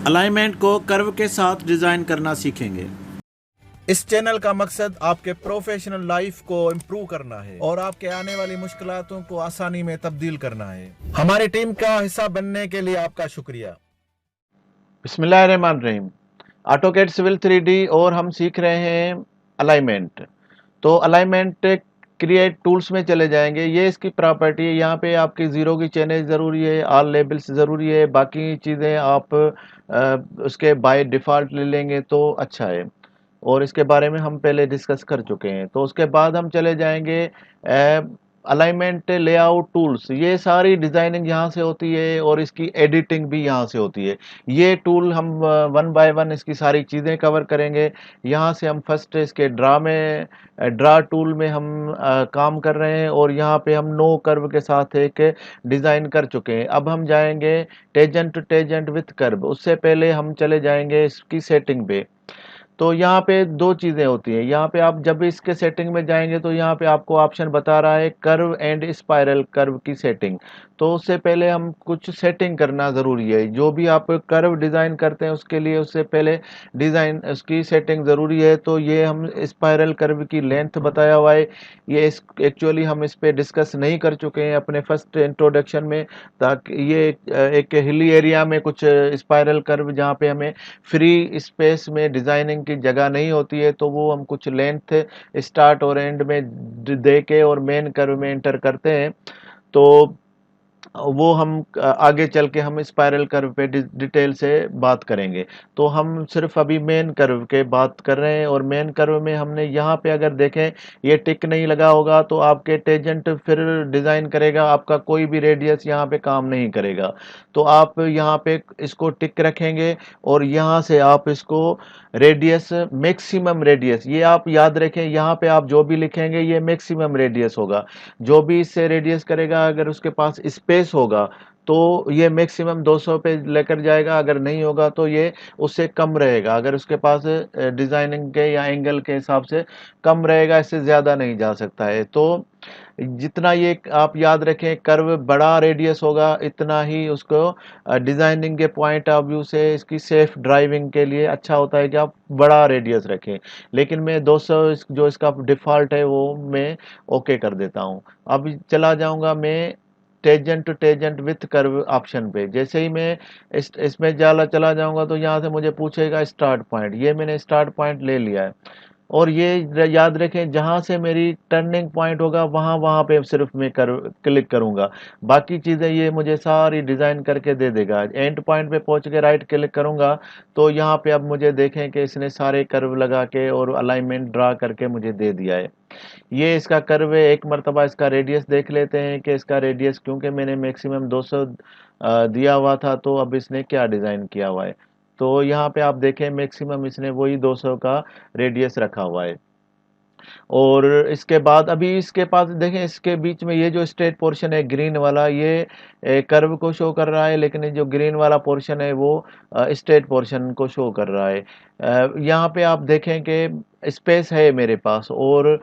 Alignment को curve के साथ डिज़ाइन करना सीखेंगे। इस चैनल का मकसद आपके प्रोफेशनल लाइफ को इम्प्रूव करना है और आपके आने वाली मुश्किलातों को आसानी में तब्दील करना है। हमारी टीम का हिस्सा बनने के लिए आपका शुक्रिया। बिस्मिल्लाहिर्रहमानिर्रहीम। ऑटोकैड सिविल 3D और हम सीख रहे हैं अलाइनमेंट। तो अलाइनमेंट क्रिएट टूल्स में चले जाएंगे। ये इसकी प्रॉपर्टी है। यहाँ पे आपकी ज़ीरो की चेनेज ज़रूरी है, ऑल लेबल्स ज़रूरी है, बाकी चीज़ें आप उसके बाय डिफ़ॉल्ट ले लेंगे तो अच्छा है। और इसके बारे में हम पहले डिस्कस कर चुके हैं। तो उसके बाद हम चले जाएंगे अलाइनमेंट लेआउट टूल्स। ये सारी डिज़ाइनिंग यहाँ से होती है और इसकी एडिटिंग भी यहाँ से होती है। ये टूल हम वन बाय वन इसकी सारी चीज़ें कवर करेंगे। यहाँ से हम फर्स्ट इसके ड्रा टूल में हम काम कर रहे हैं और यहाँ पे हम नो कर्व के साथ एक डिज़ाइन कर चुके हैं। अब हम जाएंगे tangent to tangent with curve. उससे पहले हम चले जाएंगे इसकी सेटिंग पे। तो यहाँ पे दो चीज़ें होती हैं। यहाँ पे आप जब भी इसके सेटिंग में जाएंगे तो यहाँ पे आपको ऑप्शन बता रहा है कर्व एंड स्पाइरल कर्व की सेटिंग। तो उससे पहले हम कुछ सेटिंग करना ज़रूरी है। जो भी आप कर्व डिज़ाइन करते हैं उसके लिए उससे पहले डिज़ाइन उसकी सेटिंग ज़रूरी है। तो ये हम स्पाइरल कर्व की लेंथ बताया हुआ है। ये एक्चुअली हम इस पे डिस्कस नहीं कर चुके हैं अपने फर्स्ट इंट्रोडक्शन में, ताकि ये एक हिली एरिया में कुछ स्पाइरल कर्व जहाँ पे हमें फ्री स्पेस में डिज़ाइनिंग की जगह नहीं होती है, तो वो हम कुछ लेंथ स्टार्ट और एंड में दे के और मेन कर्व में एंटर करते हैं। तो वो हम आगे चल के हम स्पाइरल कर्व पे डिटेल से बात करेंगे। तो हम सिर्फ अभी मेन कर्व के बात कर रहे हैं। और मेन कर्व में हमने यहाँ पे अगर देखें ये टिक नहीं लगा होगा तो आपके टेजेंट फिर डिज़ाइन करेगा, आपका कोई भी रेडियस यहाँ पे काम नहीं करेगा। तो आप यहाँ पे इसको टिक रखेंगे और यहाँ से आप इसको रेडियस मैक्सिमम रेडियस, ये आप याद रखें, यहाँ पे आप जो भी लिखेंगे ये मैक्सिमम रेडियस होगा। जो भी इससे रेडियस करेगा अगर उसके पास स्पेस होगा तो ये मैक्सिमम 200 पे लेकर जाएगा, अगर नहीं होगा तो ये उससे कम रहेगा। अगर उसके पास डिज़ाइनिंग के या एंगल के हिसाब से कम रहेगा, इससे ज़्यादा नहीं जा सकता है। तो जितना ये आप याद रखें कर्व बड़ा रेडियस होगा इतना ही उसको डिज़ाइनिंग के पॉइंट ऑफ व्यू से इसकी सेफ ड्राइविंग के लिए अच्छा होता है कि आप बड़ा रेडियस रखें। लेकिन मैं 200 जो इसका डिफ़ॉल्ट है वो मैं ओके कर देता हूँ। अब चला जाऊँगा मैं tangent to tangent with curve option पे। जैसे ही मैं इसमें चला जाऊँगा तो यहाँ से मुझे पूछेगा स्टार्ट पॉइंट। ये मैंने स्टार्ट पॉइंट ले लिया है। और ये याद रखें जहाँ से मेरी टर्निंग पॉइंट होगा वहाँ वहाँ पे सिर्फ मैं क्लिक करूँगा। बाकी चीज़ें ये मुझे सारी डिज़ाइन करके दे देगा। एंड पॉइंट पे पहुँच के राइट क्लिक करूँगा तो यहाँ पे अब मुझे देखें कि इसने सारे कर्व लगा के और अलाइनमेंट ड्रा करके मुझे दे दिया है। ये इसका कर्व है। एक मरतबा इसका रेडियस देख लेते हैं कि इसका रेडियस, क्योंकि मैंने मैक्सिमम 200 दिया हुआ था, तो अब इसने क्या डिज़ाइन किया हुआ है। तो यहाँ पे आप देखें मैक्सिमम इसने वही 200 का रेडियस रखा हुआ है। और इसके बाद अभी इसके पास देखें इसके बीच में ये जो स्ट्रेट पोर्शन है ग्रीन वाला, ये कर्व को शो कर रहा है, लेकिन ये जो ग्रीन वाला पोर्शन है वो स्ट्रेट पोर्शन को शो कर रहा है। यहाँ पे आप देखें कि स्पेस है मेरे पास और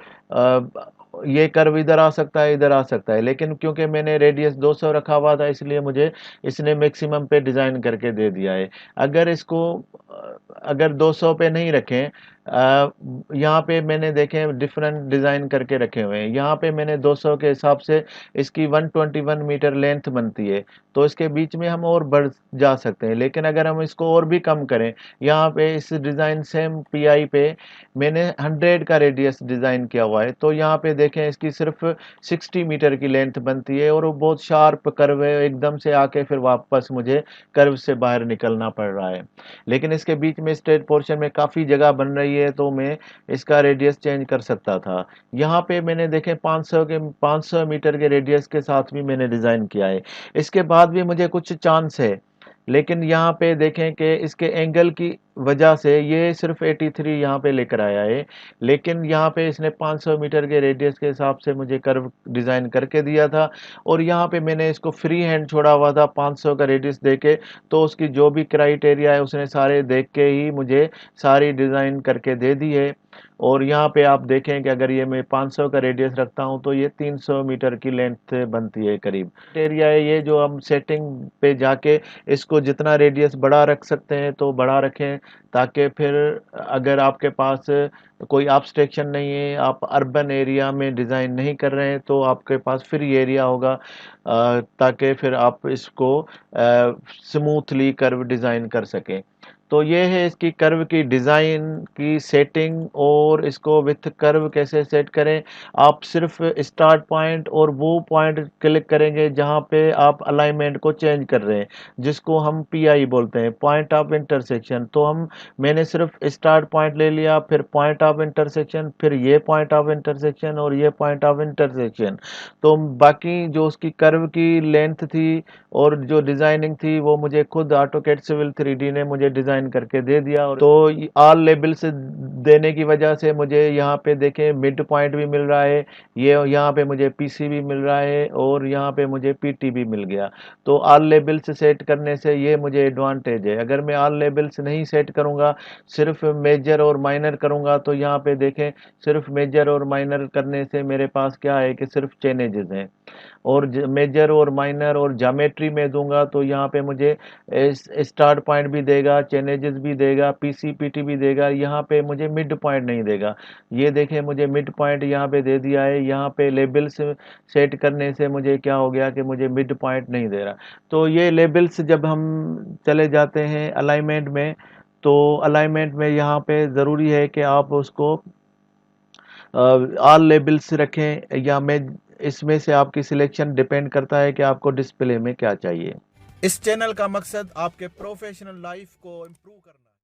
ये कर्व इधर आ सकता है, इधर आ सकता है, लेकिन क्योंकि मैंने रेडियस 200 रखा हुआ था इसलिए मुझे इसने मैक्सिमम पे डिज़ाइन करके दे दिया है। अगर इसको अगर 200 पे नहीं रखें, यहाँ पे मैंने देखें डिफरेंट डिज़ाइन करके रखे हुए हैं। यहाँ पे मैंने 200 के हिसाब से इसकी 121 मीटर लेंथ बनती है, तो इसके बीच में हम और बढ़ जा सकते हैं। लेकिन अगर हम इसको और भी कम करें, यहाँ पे इस डिज़ाइन सेम पीआई पे मैंने 100 का रेडियस डिज़ाइन किया हुआ है, तो यहाँ पे देखें इसकी सिर्फ 60 मीटर की लेंथ बनती है और वो बहुत शार्प कर्व है। एकदम से आके फिर वापस मुझे कर्व से बाहर निकलना पड़ रहा है। लेकिन इसके बीच में स्ट्रेट पोर्शन में काफ़ी जगह बन रही है तो मैं इसका रेडियस चेंज कर सकता था। यहाँ पे मैंने देखे 500 मीटर के रेडियस के साथ भी मैंने डिज़ाइन किया है। इसके बाद भी मुझे कुछ चांस है, लेकिन यहाँ पे देखें कि इसके एंगल की वजह से ये सिर्फ 83 यहाँ पे लेकर आया है। लेकिन यहाँ पे इसने 500 मीटर के रेडियस के हिसाब से मुझे कर्व डिज़ाइन करके दिया था और यहाँ पे मैंने इसको फ्री हैंड छोड़ा हुआ था 500 का रेडियस देके। तो उसकी जो भी क्राइटेरिया है उसने सारे देख के ही मुझे सारी डिज़ाइन करके दे दी है। और यहाँ पे आप देखें कि अगर ये मैं 500 का रेडियस रखता हूँ तो ये 300 मीटर की लेंथ बनती है करीब। एरिया है ये जो हम सेटिंग पे जाके इसको जितना रेडियस बड़ा रख सकते हैं तो बड़ा रखें, ताकि फिर अगर आपके पास कोई ऑब्स्ट्रक्शन नहीं है, आप अर्बन एरिया में डिज़ाइन नहीं कर रहे हैं, तो आपके पास फ्री एरिया होगा, ताकि फिर आप इसको स्मूथली कर्व डिज़ाइन कर सकें। तो ये है इसकी कर्व की डिज़ाइन की सेटिंग, और इसको विथ कर्व कैसे सेट करें। आप सिर्फ स्टार्ट पॉइंट और वो पॉइंट क्लिक करेंगे जहाँ पे आप अलाइनमेंट को चेंज कर रहे हैं, जिसको हम पीआई बोलते हैं, पॉइंट ऑफ इंटरसेक्शन। तो मैंने सिर्फ स्टार्ट पॉइंट ले लिया, फिर पॉइंट ऑफ इंटरसेक्शन, फिर ये पॉइंट ऑफ इंटरसेक्शन और ये पॉइंट ऑफ इंटरसेक्शन। तो बाकी जो उसकी कर्व की लेंथ थी और जो डिज़ाइनिंग थी वो मुझे खुद ऑटोकैड सिविल 3D ने मुझे डिज़ाइन करके दे दिया। और तो ऑल लेबल्स देने की वजह से मुझे यहाँ पे देखें मिड पॉइंट भी मिल रहा है, ये यहाँ पे मुझे पीसी भी मिल रहा है, और यहाँ पे मुझे पीटी भी मिल गया। तो ऑल लेबल्स सेट करने से ये मुझे एडवांटेज है। अगर मैं ऑल लेबल्स नहीं सेट करूँगा, सिर्फ मेजर और माइनर करूँगा, तो यहाँ पे देखें सिर्फ मेजर और माइनर करने से मेरे पास क्या है कि सिर्फ चेनेजेस हैं, और मेजर और माइनर और ज्योमेट्री में दूंगा तो यहाँ पे मुझे स्टार्ट पॉइंट भी देगा, चेनेजेस भी देगा, पीसीपीटी भी देगा, यहाँ पे मुझे मिड पॉइंट नहीं देगा। ये देखें मुझे मिड पॉइंट यहाँ पे दे दिया है। यहाँ पे लेबल्स सेट करने से मुझे क्या हो गया कि मुझे मिड पॉइंट नहीं दे रहा। तो ये लेबल्स जब हम चले जाते हैं अलाइनमेंट में, तो अलाइनमेंट में यहाँ पे ज़रूरी है कि आप उसको ऑल लेबल्स रखें, या मैं इसमें से आपकी सिलेक्शन डिपेंड करता है कि आपको डिस्प्ले में क्या चाहिए। इस चैनल का मकसद आपके प्रोफेशनल लाइफ को इम्प्रूव करना है।